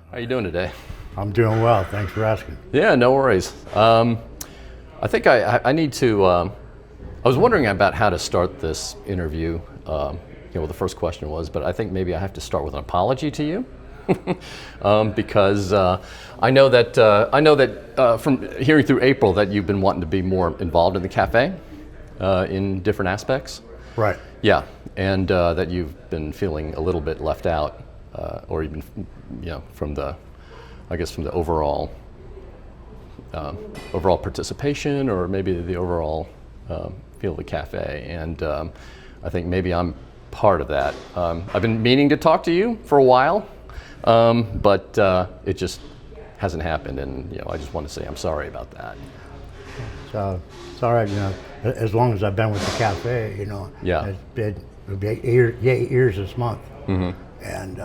How are you doing today? I'm doing well. Thanks for asking. Yeah, no worries. I think I need to. I was wondering about how to start this interview. What the first question was, but I think maybe I have to start with an apology to you, because I know that from hearing through April that you've been wanting to be more involved in the cafe in different aspects. Right. Yeah, and that you've been feeling a little bit left out, or even, from the overall participation, or maybe the overall feel of the cafe. And I think maybe I'm part of that. I've been meaning to talk to you for a while, but it just hasn't happened. And I just want to say I'm sorry about that. So it's all right. As long as I've been with the cafe, Yeah. it'll be 8 years this month. Mm-hmm. And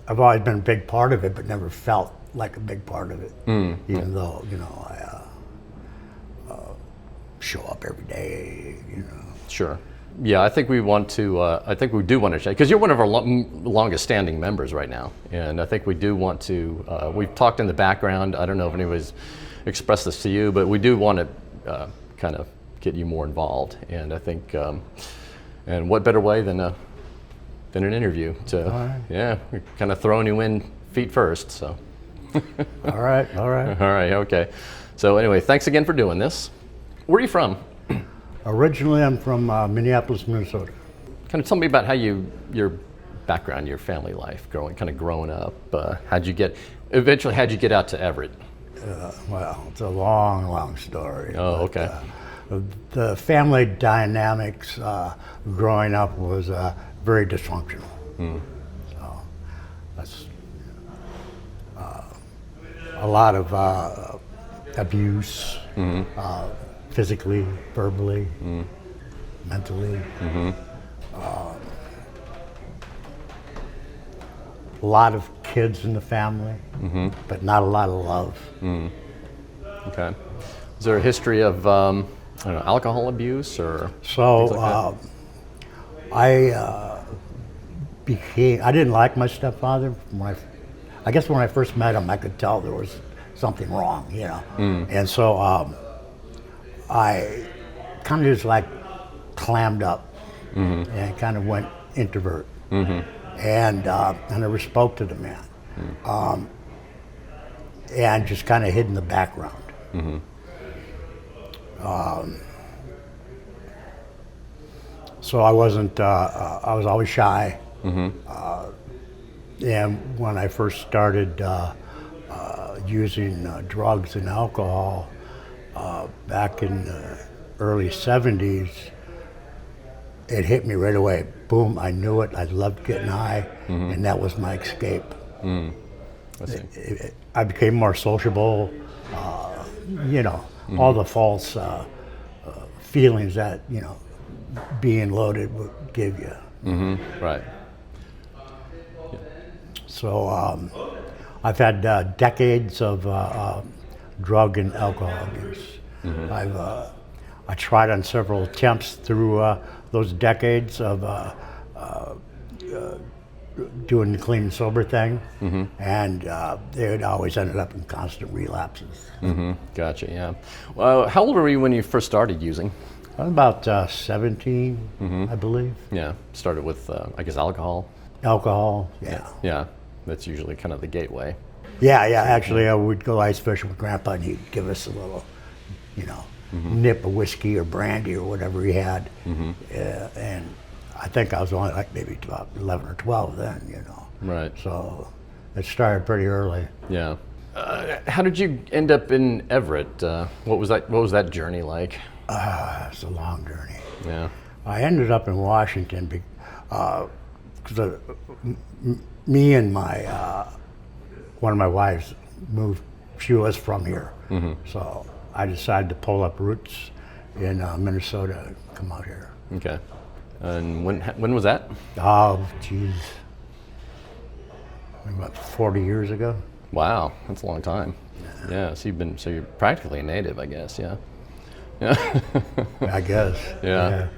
I've always been a big part of it, but never felt like a big part of it. Even though I show up every day. Sure. Yeah, I think we want to. I think we do want to change, because you're one of our longest-standing members right now, and I think we do want to. We've talked in the background. I don't know if anybody's expressed this to you, but we do want to kind of get you more involved. And I think, and what better way than an interview to? All right. Yeah, we're kind of throwing you in feet first. So. All right. All right. Okay. So anyway, thanks again for doing this. Where are you from? Originally, I'm from Minneapolis, Minnesota. Kind of tell me about how your background, your family life, growing up. How'd you get out to Everett? Well, it's a long story. Oh, okay. The family dynamics growing up was very dysfunctional. So that's a lot of abuse. Physically, verbally, mentally. A lot of kids in the family, but not a lot of love. Okay. Is there a history of alcohol abuse or So things like I didn't like my stepfather. I guess when I first met him, I could tell there was something wrong, And so I kind of just clammed up and kind of went introvert. And I never spoke to the man. And just kind of hid in the background. So I wasn't, I was always shy. And when I first started using drugs and alcohol, back in the early 70s, it hit me right away. Boom, I knew it. I loved getting high, and that was my escape. I see. I became more sociable, all the false feelings that, being loaded would give you. Right. So I've had decades of drug and alcohol abuse. I tried on several attempts through those decades of doing the clean and sober thing, and it always ended up in constant relapses. Gotcha. Yeah. Well, how old were you when you first started using? I was about 17, I believe. Yeah. Started with alcohol. Alcohol, yeah. Yeah. That's usually kind of the gateway. Yeah. Actually, I would go ice fishing with Grandpa, and he'd give us a little, nip of whiskey or brandy or whatever he had. And I think I was only maybe about 11 or 12 then, Right. So it started pretty early. Yeah. How did you end up in Everett? What was that journey like? It's a long journey. Yeah. I ended up in Washington because me and one of my wives moved. She was from here, so I decided to pull up roots in Minnesota and come out here. Okay. And when was that? Oh, geez, about 40 years ago. Wow, that's a long time. Yeah. So you're practically a native, I guess. Yeah. Yeah. I guess. Yeah.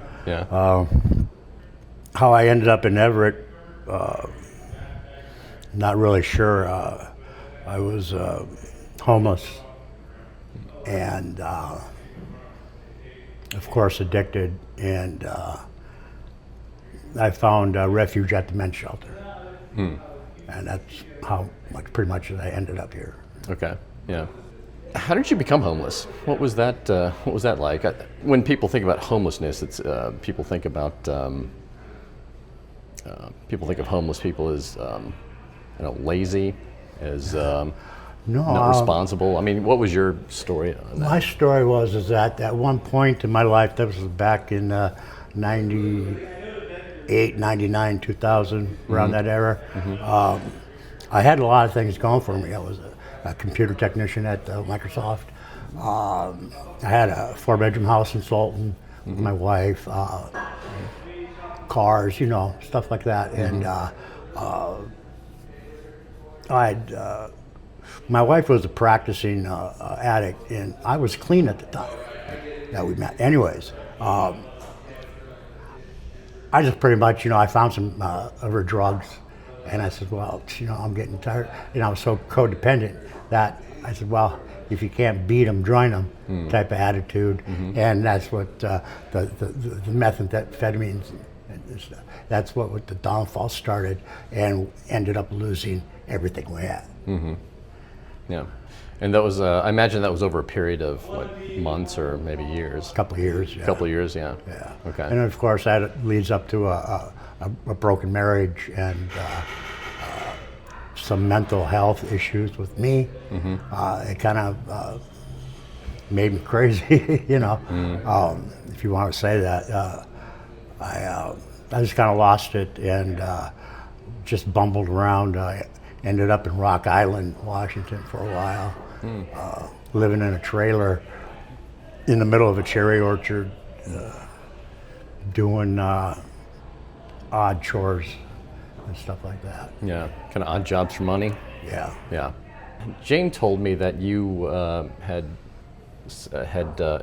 How I ended up in Everett, not really sure. I was homeless and, of course, addicted, and I found refuge at the men's shelter. And that's how pretty much I ended up here. Okay. Yeah. How did you become homeless? What was that? What was that like? When people think about homelessness, it's people think about people think of homeless people as lazy, as not responsible. I mean, what was your story on that? My story is that at one point in my life, that was back in 98, 99, 2000, around that era. I had a lot of things going for me. I was a computer technician at Microsoft. I had a 4-bedroom house in Sultan with my wife, cars, stuff like that. And my wife was a practicing addict, and I was clean at the time that we met. Anyways, I just pretty much, I found some of her drugs, and I said, well, I'm getting tired. And I was so codependent that I said, well, if you can't beat them, join them, type of attitude. And that's what the methamphetamines, that's what the downfall started, and ended up losing everything we had. Yeah. And that was, I imagine that was over a period of months or maybe years? A couple of years, yeah. A couple of years, yeah. Yeah. Okay. And of course that leads up to a broken marriage and some mental health issues with me. It kind of made me crazy, if you want to say that. I just kind of lost it and just bumbled around. I ended up in Rock Island, Washington for a while, living in a trailer in the middle of a cherry orchard, doing odd chores and stuff like that. Yeah, kind of odd jobs for money. Yeah. Yeah. Jane told me that you had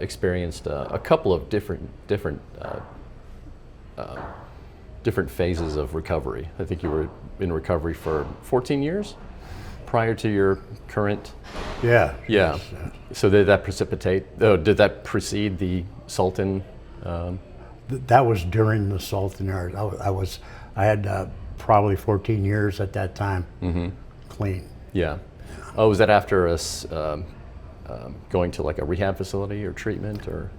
experienced a couple of different phases of recovery. I think you were in recovery for 14 years prior to your current. Yeah. Yeah. So did that did that precede the Sultan? That was during the Sultan era. I had probably 14 years at that time, clean. Yeah. Oh, was that after us going to like a rehab facility or treatment or?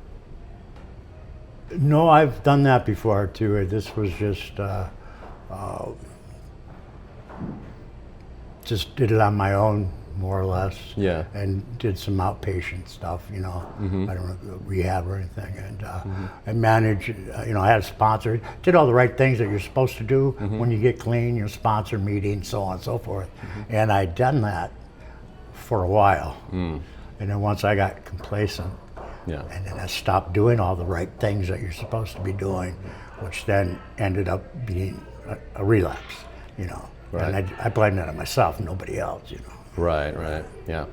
No, I've done that before too. This was just did it on my own, more or less. Yeah. And did some outpatient stuff, I don't know, rehab or anything. And I managed, I had a sponsor, did all the right things that you're supposed to do when you get clean, sponsor meetings, so on and so forth. And I'd done that for a while. And then once I got complacent, and then I stopped doing all the right things that you're supposed to be doing, which then ended up being a relapse, Right. And I blame that on myself, nobody else, Right, yeah.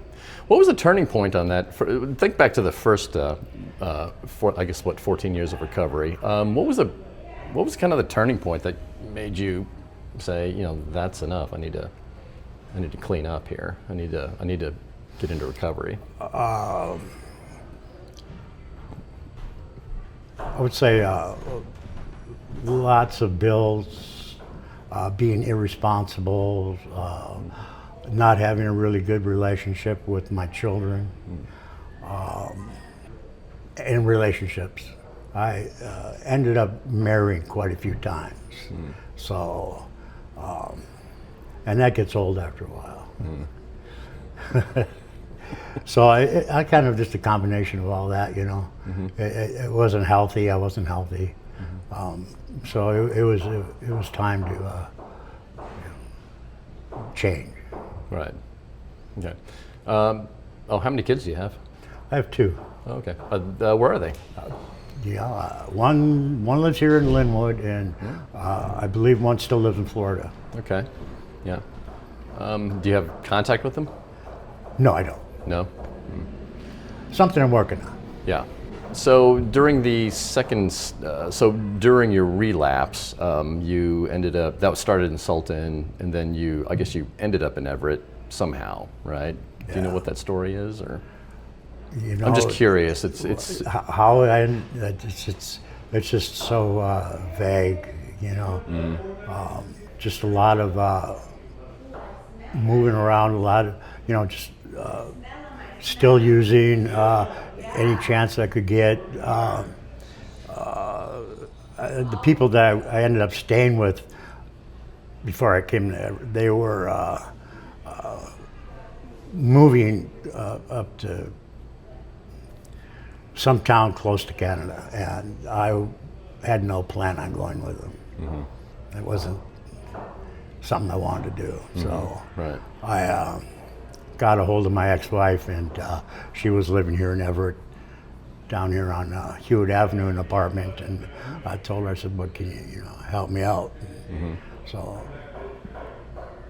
What was the turning point on that? Think back to the first, 14 years of recovery. What was kind of the turning point that made you say, that's enough. I need to clean up here. I need to get into recovery. I would say lots of bills, being irresponsible, not having a really good relationship with my children, and relationships. I ended up marrying quite a few times. So, and that gets old after a while. So I kind of just a combination of all that, It wasn't healthy. I wasn't healthy. So it was time to change. Right. Okay. How many kids do you have? I have two. Oh, okay. Where are they? One lives here in Linwood, and I believe one still lives in Florida. Okay. Yeah. Do you have contact with them? No, I don't. No. Something I'm working on. Yeah. So during the during your relapse, you ended up, that was started in Sultan, and then I guess you ended up in Everett somehow, right? Do you know what that story is, or? You know, I'm just curious. It's how it's just so vague, you know. Just a lot of moving around, a lot of, you know, just still using any chance I could get. The people that I ended up staying with before I came there, they were moving up to some town close to Canada, and I had no plan on going with them. It wasn't something I wanted to do. So right. I got a hold of my ex-wife, and she was living here in Everett, down here on Hewitt Avenue, in an apartment, and I told her, I said, "What can you know, help me out?" So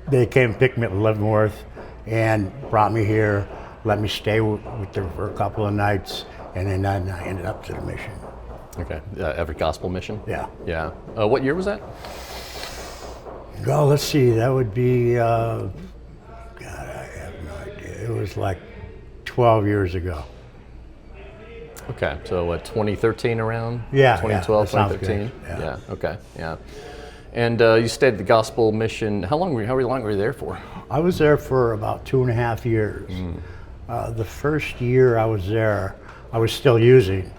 they came and picked me up in Leavenworth and brought me here, let me stay with them for a couple of nights, and then I ended up to the mission. Okay, Everett Gospel Mission? Yeah. Yeah. What year was that? Well, let's see, that would be, God, I have no idea. It was like 12 years ago. Okay, so what, 2013 around? Yeah, 2012, that sounds 2013? good. Yeah, okay, yeah. And you stayed at the Gospel Mission, how long were you there for? I was there for about 2.5 years. The first year I was there, I was still using,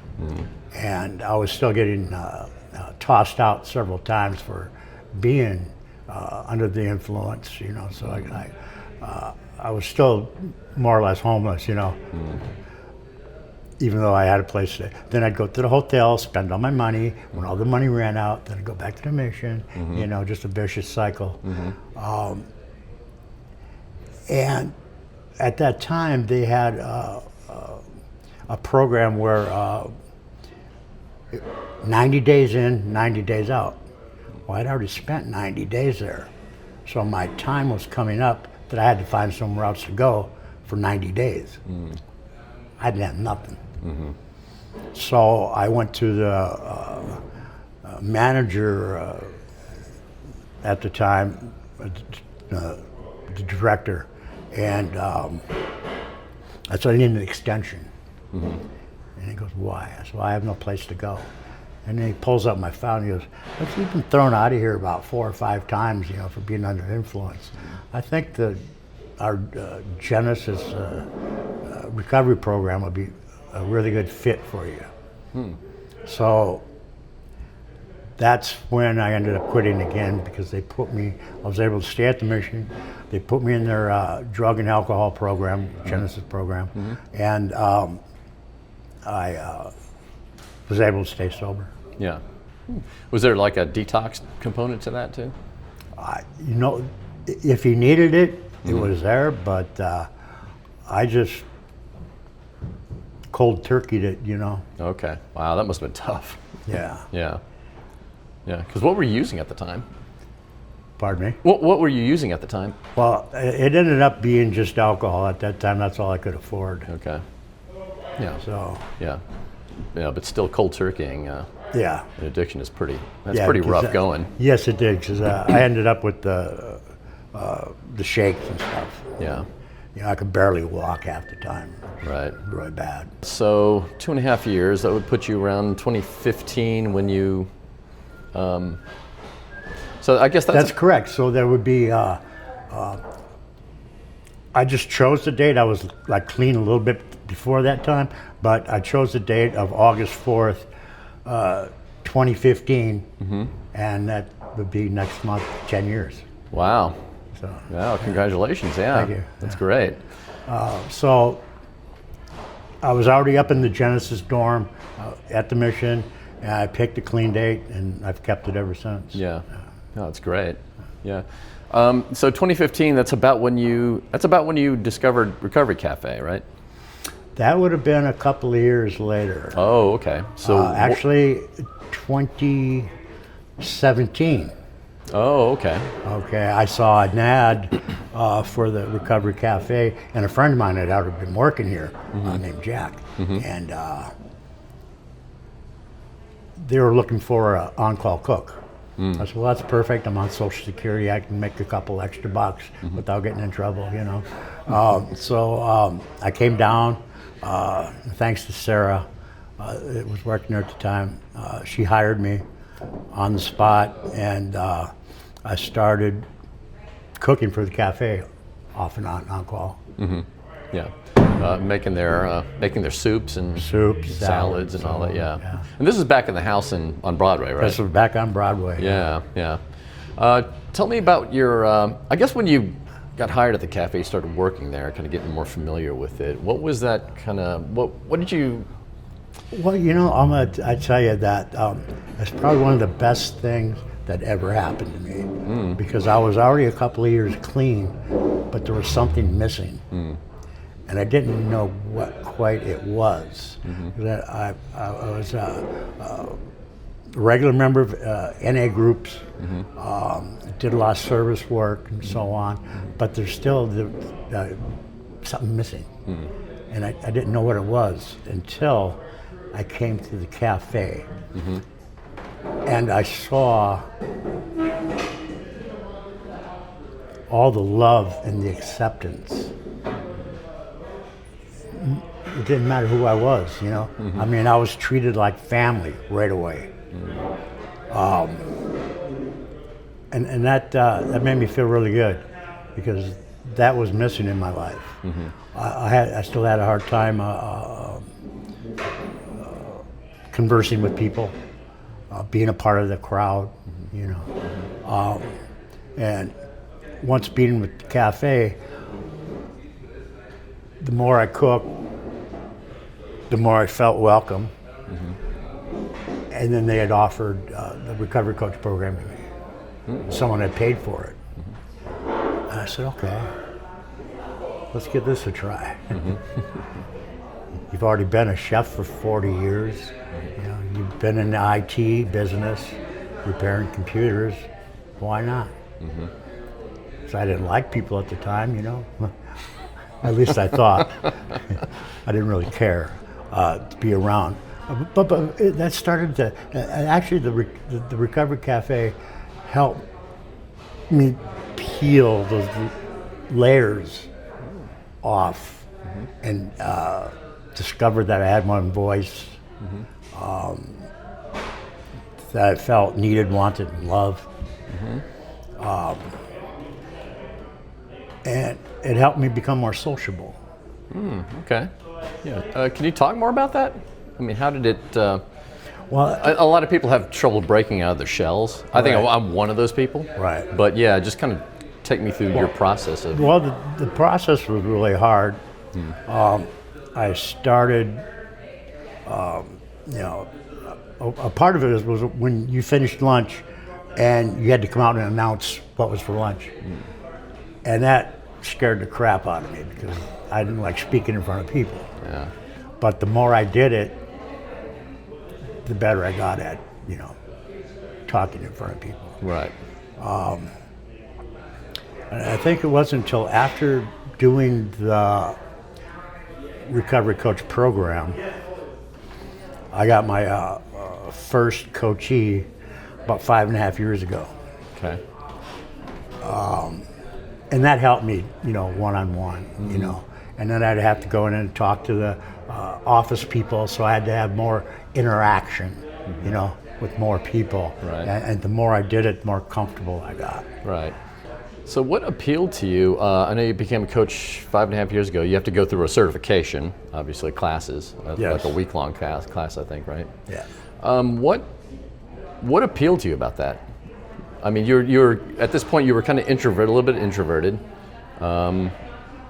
and I was still getting tossed out several times for being under the influence, you know, so I was still more or less homeless, you know, even though I had a place to. Then I'd go to the hotel, spend all my money. When all the money ran out, then I'd go back to the mission, you know, just a vicious cycle. And at that time, they had a program where 90 days in, 90 days out. Well, I'd already spent 90 days there. So my time was coming up that I had to find somewhere else to go for 90 days. I didn't have nothing. So I went to the manager at the time, the director, and I said, I need an extension. And he goes, why? I said, well, I have no place to go. And then he pulls up my file and he goes, look, you've been thrown out of here about 4 or 5 times, you know, for being under influence. I think our Genesis recovery program would be a really good fit for you. So that's when I ended up quitting again, because they put me, I was able to stay at the mission. They put me in their drug and alcohol program, Genesis program, and I was able to stay sober. Yeah. Was there like a detox component to that too? You know, if you needed it, it was there, but I just cold turkeyed it, you know. Okay. Wow, that must have been tough. Yeah. Yeah. Yeah. Because what were you using at the time? Pardon me? What were you using at the time? Well, it ended up being just alcohol at that time. That's all I could afford. Okay. Yeah. So. Yeah. Yeah, but still cold turkeying. Yeah. An addiction is pretty rough going. Yes, it did, because I ended up with the shakes and stuff. Yeah. You know, I could barely walk half the time. Right. Really bad. So 2.5 years, that would put you around 2015 when you, so I guess that's correct. So there would be, I just chose the date. I was like clean a little bit before that time, but I chose the date of August 4th, 2015, and that would be next month, 10 years. Wow. So, wow, congratulations, yeah. Thank you. That's great. So I was already up in the Genesis dorm at the mission, and I picked a clean date, and I've kept it ever since. Yeah, no, that's great. Yeah. So 2015, that's about when you discovered Recovery Cafe, right? That would have been a couple of years later. Oh, okay. So actually, 2017. Oh, okay. Okay, I saw an ad for the Recovery Cafe, and a friend of mine had already been working here named Jack. And they were looking for an on-call cook. I said, well, that's perfect. I'm on Social Security. I can make a couple extra bucks without getting in trouble, you know. So I came down, thanks to Sarah, it was working there at the time. She hired me on the spot, and I started cooking for the cafe off and on call. Yeah. Making their soups and salads and all that. Yeah. And this is back in the house on Broadway, right? This was back on Broadway. Yeah. Tell me about your. I guess when you got hired at the cafe, you started working there, kind of getting more familiar with it. What was that kind of? What did you? Well, you know, I tell you that it's probably one of the best things that ever happened to me, because I was already a couple of years clean, but there was something missing. And I didn't know what quite it was. I was a regular member of NA groups, did a lot of service work and so on, but there's still something missing. And I didn't know what it was until I came to the cafe. And I saw all the love and the acceptance. It didn't matter who I was, you know. I mean, I was treated like family right away, and that made me feel really good, because that was missing in my life. I still had a hard time conversing with people, being a part of the crowd, you know. And once being with the cafe, the more I cooked, the more I felt welcome. And then they had offered the recovery coach program to me. Someone had paid for it. And I said, okay, let's give this a try. You've already been a chef for 40 years. You know, you've been in the IT business, repairing computers. Why not? So I didn't like people at the time, you know. At least I thought. I didn't really care to be around. But that started to, actually the Recovery Cafe helped me peel those layers off and discover that I had one voice, that I felt needed, wanted, and loved. And it helped me become more sociable. Okay. Yeah. Can you talk more about that? I mean, how did it? Well, a lot of people have trouble breaking out of their shells. I think Right. I'm one of those people. Right. But yeah, just kind of take me through your process of. Well, the process was really hard. I started, you know, a part of it was when you finished lunch and you had to come out and announce what was for lunch. And that scared the crap out of me, because I didn't like speaking in front of people. Yeah. But the more I did it, the better I got at, you know, talking in front of people. Right. And I think it wasn't until after doing the recovery coach program, I got my first coachee about 5.5 years ago. Okay. And that helped me, you know, one-on-one, you know. And then I'd have to go in and talk to the office people, so I had to have more interaction, you know, with more people. Right. And the more I did it, the more comfortable I got. Right. So what appealed to you? I know you became a coach 5.5 years ago. You have to go through a certification, obviously classes, Yes. like a week-long class, I think, right? Yeah. What appealed to you about that? I mean, you're at this point you were kind of introverted, a little bit introverted, and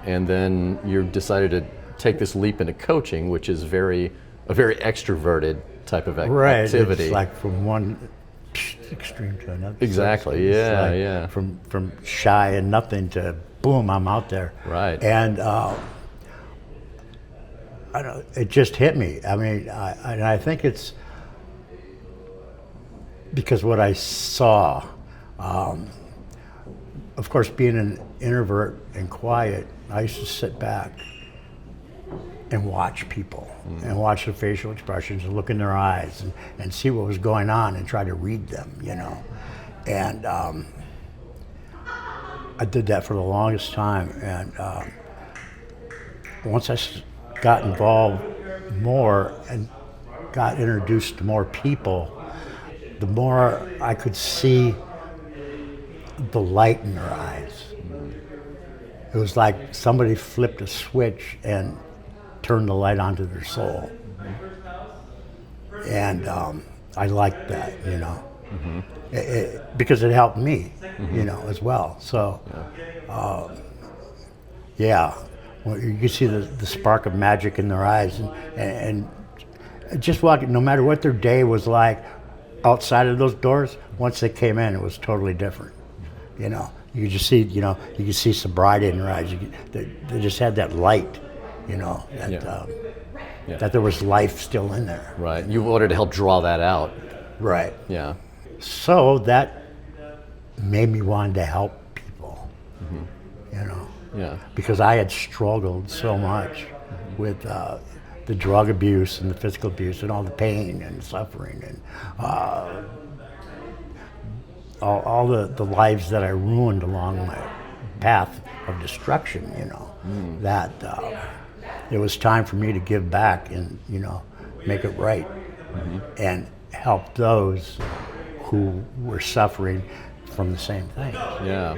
then you decided to take this leap into coaching, which is a very extroverted type of activity. It's like from one extreme to another. Exactly. It's Yeah. like Yeah. From shy and nothing to boom, I'm out there. Right. And I don't. It just hit me. I mean, I think it's because what I saw. Of course, being an introvert and quiet, I used to sit back and watch people and watch their facial expressions and look in their eyes and see what was going on and try to read them, you know. And I did that for the longest time. And once I got involved more and got introduced to more people, the more I could see the light in their eyes. It was like somebody flipped a switch and turned the light onto their soul. And I liked that, you know, because it helped me, you know, as well. So, yeah, well, you can see the spark of magic in their eyes, and just walking, no matter what their day was like outside of those doors, once they came in, it was totally different, you know. You could just see, you know, you could see sobriety in their eyes. They just had that light, you know, that there was life still in there. Right. You wanted to help draw that out. Right. Yeah. So that made me want to help people, you know. Yeah. Because I had struggled so much with the drug abuse and the physical abuse and all the pain and suffering and all the lives that I ruined along my path of destruction, you know, that it was time for me to give back and, you know, make it right and help those who were suffering from the same thing. Yeah.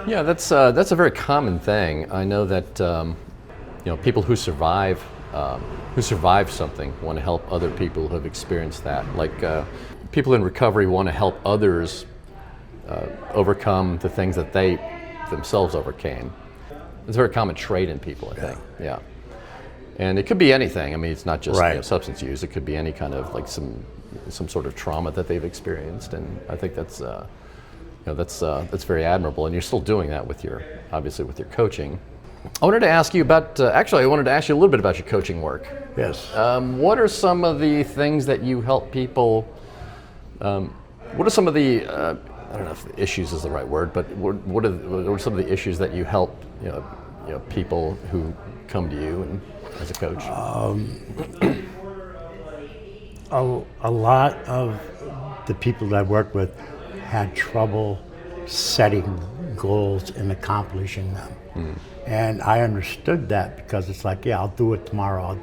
Yeah, that's a very common thing. I know that you know, people who survive something want to help other people who have experienced that. Like people in recovery want to help others overcome the things that they themselves overcame. It's a very common trait in people, I think. Yeah. And it could be anything. I mean, it's not just you know, substance use. It could be any kind of like some sort of trauma that they've experienced, and I think that's you know, that's very admirable. And you're still doing that with obviously with your coaching. I wanted to ask you about actually I wanted to ask you a little bit about your coaching work. Yes. What are some of the things that you help people? What are some of the I don't know if issues is the right word, but what are some of the issues that you help you know people who come to you and as a coach? A lot of the people that I work with had trouble setting goals and accomplishing them. And I understood that because it's like, yeah, I'll do it tomorrow,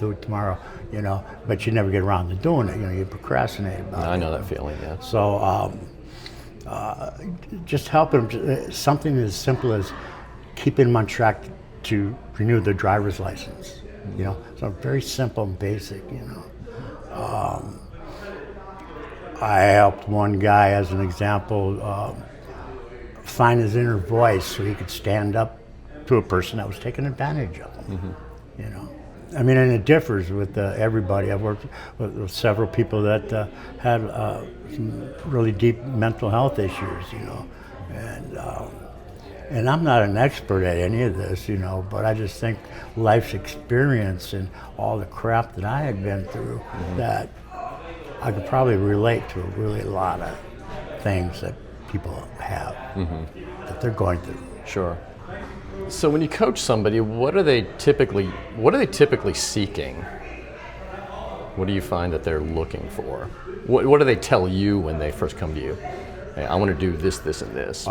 you know, but you never get around to doing it, you know, you procrastinate about it. I know that feeling, yeah. So just help them, something as simple as keeping them on track to renew their driver's license, you know, so very simple and basic, you know. I helped one guy, as an example, find his inner voice so he could stand up to a person that was taking advantage of him, you know. I mean, and it differs with everybody. I've worked with several people that had some really deep mental health issues, you know, and I'm not an expert at any of this, you know, but I just think life's experience and all the crap that I had been through, that I could probably relate to really a lot of things that people have that they're going through. Sure. So when you coach somebody, what are they typically seeking? What do you find that they're looking for? What do they tell you when they first come to you? Hey, I want to do this, this, and this.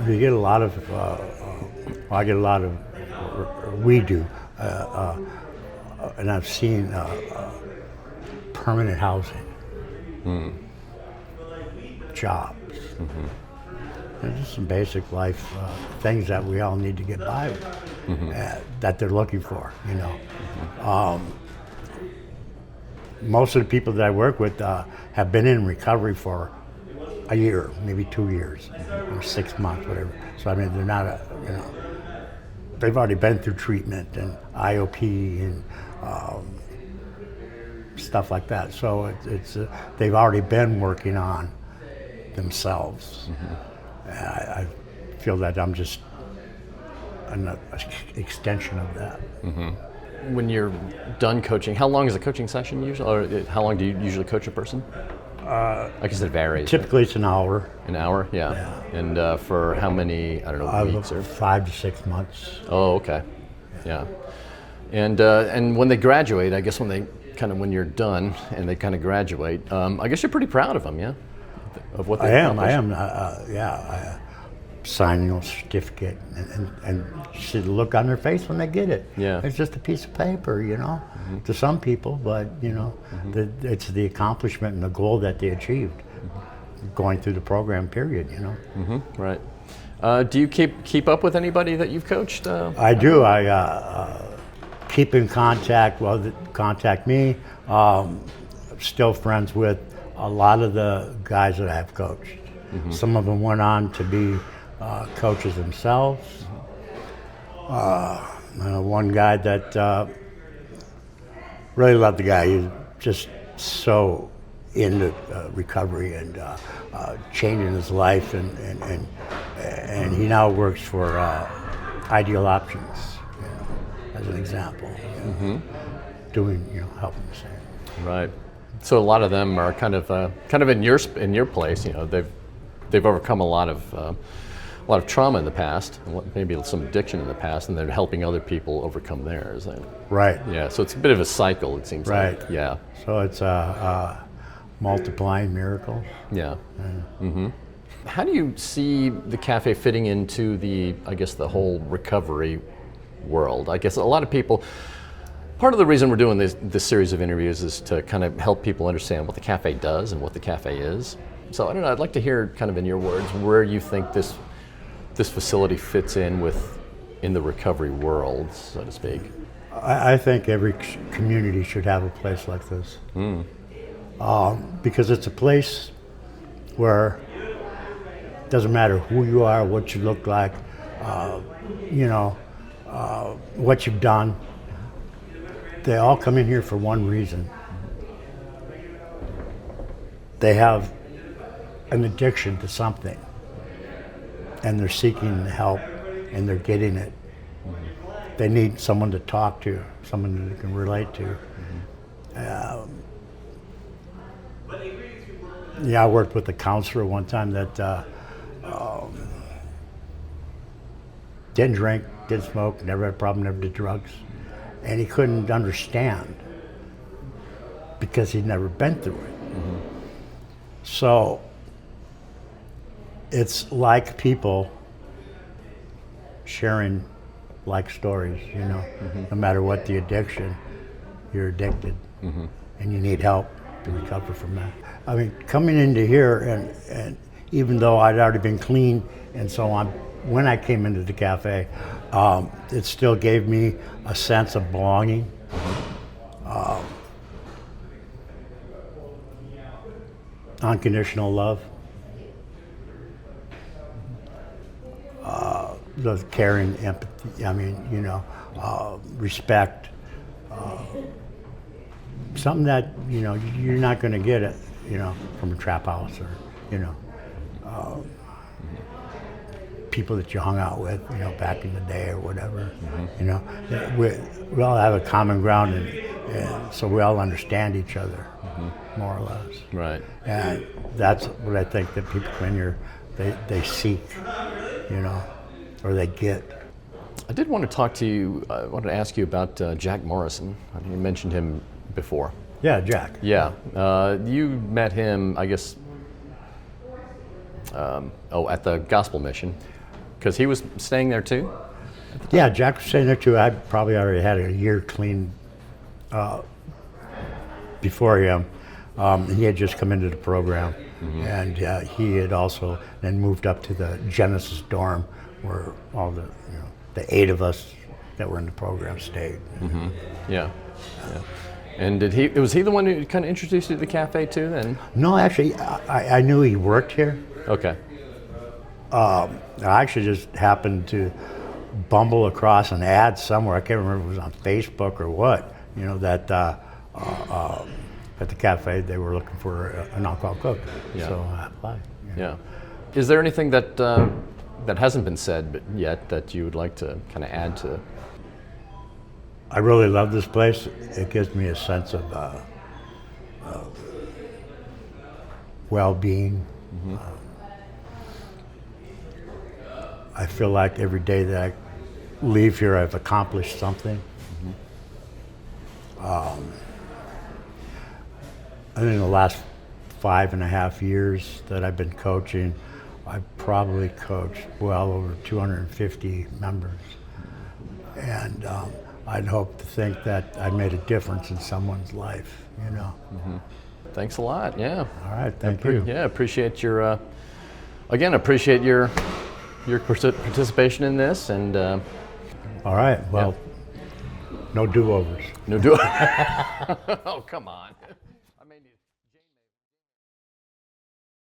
We get a lot of, I get a lot of, we do, and I've seen permanent housing, jobs. There's just some basic life things that we all need to get by with, that they're looking for, you know. Most of the people that I work with have been in recovery for a year, maybe 2 years, or 6 months, whatever. So I mean, they're not, you know, they've already been through treatment and IOP and stuff like that. So it's they've already been working on themselves. I feel that I'm just an extension of that. When you're done coaching, how long is a coaching session usually, or how long do you usually coach a person? I guess it varies. Typically, it's an hour. An hour, yeah. And for how many? I don't know, weeks or 5 to 6 months. Oh, okay. Yeah. And when they graduate, I guess when you're done and they kind of graduate, I guess you're pretty proud of them, yeah, of what they accomplished. I am. Yeah. Signing a certificate and see the look on their face when they get it. Yeah. It's just a piece of paper, to some people, but it's the accomplishment and the goal that they achieved going through the program period. Right. Do you keep up with anybody that you've coached? I do. I keep in contact. Well, contact me. Still friends with a lot of the guys that I've coached. Some of them went on to be coaches themselves. One guy that really loved the guy. He was just so into recovery and changing his life, and he now works for Ideal Options, as an example. Doing, helping the same. Right. So a lot of them are kind of in your place. They've overcome a lot of trauma in the past, maybe some addiction in the past, and they're helping other people overcome theirs. Right. Yeah. So it's a bit of a cycle, it seems Right. like. Yeah. So it's multiplying miracles. Yeah. How do you see the cafe fitting into the whole recovery world? I guess a lot of people. Part of the reason we're doing this series of interviews is to kind of help people understand what the cafe does and what the cafe is. So I don't know. I'd like to hear, kind of in your words, where you think this facility fits in the recovery world, so to speak. I think every community should have a place like this, because it's a place where it doesn't matter who you are, what you look like, what you've done. They all come in here for one reason. They have an addiction to something, and they're seeking help, and they're getting it. They need someone to talk to, someone that they can relate to. I worked with a counselor one time that didn't drink, didn't smoke, never had a problem, never did drugs. And he couldn't understand because he'd never been through it. So it's like people sharing like stories, no matter what the addiction, you're addicted and you need help to recover from that. I mean, coming into here and even though I'd already been clean and so on, when I came into the cafe, it still gave me a sense of belonging. Unconditional love. The caring, empathy, respect. Something that, you're not going to get it, from a trap house or, people that you hung out with, back in the day or whatever. We all have a common ground, and so we all understand each other, more or less. Right. And that's what I think that people come in here, they seek, or they get. I did want to talk to you. I wanted to ask you about Jack Morrison. You mentioned him before. Yeah, Jack. Yeah. You met him, I guess. At the Gospel Mission. Because he was staying there too? Yeah, Jack was staying there too. I probably already had a year clean before him. He had just come into the program, and he had also then moved up to the Genesis dorm where all the 8 of us that were in the program stayed. Yeah. And was he the one who kind of introduced you to the cafe too then? No, actually, I knew he worked here. Okay. I actually just happened to bumble across an ad somewhere. I can't remember if it was on Facebook or what. That at the cafe they were looking for an alcohol cook. Yeah. So I applied. Yeah. Is there anything that hasn't been said yet that you would like to kind of add to? I really love this place. It gives me a sense of well-being. I feel like every day that I leave here, I've accomplished something. I think in the last 5.5 years that I've been coaching, I've probably coached well over 250 members. And I'd hope to think that I made a difference in someone's life, you know. Thanks a lot. Yeah. All right, thank you. Yeah, appreciate your appreciate your participation in this, and All right, well, no do-overs. no do. Oh, come on.